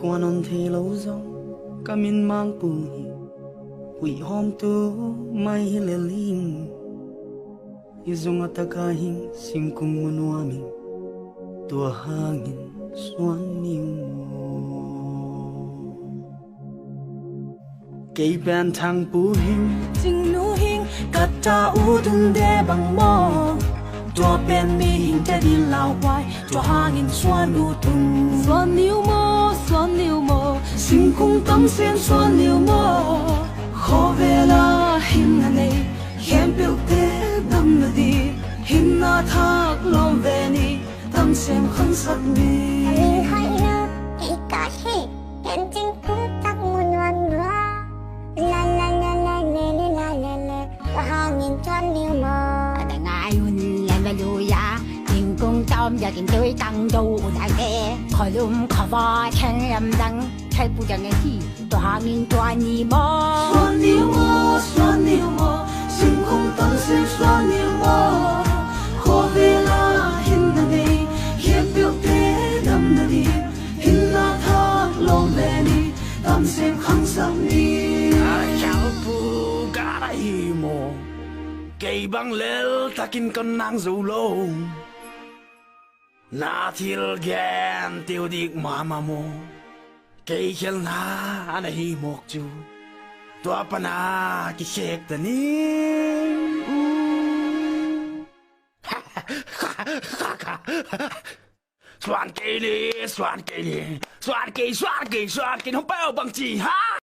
quan on thế lâu dòng camin mang bùi quỷ hôm tu mai lê linh izong atakahin singkung manuami tua hangin suan niu cây ben thang pu hình chính nu hình cắt cha u đun đe bằng mò tua ben mi hình te đi lao hoài tua hangin suan u tung suan niu mo singkung tâm sen suan niu mo khó về là hình này khem biểu thế đâm là đi hình na thác lòng về ni tâm xem khăn sắc mi hai yêu ý cả khi em chính cũng tắc muôn văn nữa la la la la la la la la và hàng nghìn trăm điều mơ đã ngại hun lên về lùi ya tình cung tâm giờ tình tôi tăng đâu đại kê khỏi lùm khỏi vò khen em đắng thay bu chẳng nghe thì tôi hàng nghìn toàn nhị mơ xuân niu mơ sinh không tâm xem xuân niu mơ khó về là hình này hiệp biểu thế đâm là đi hình là thác lâu về đi tâm xem khăn sắc đi chào pu cả đại mồ cây băng lel takin con nang dầu lâu na thil gen tiêu dik mama mo cây khel na ana hi mok chu tua pana ki shek ta ni xoan cây đi xoan cây không bao bằng chỉ ha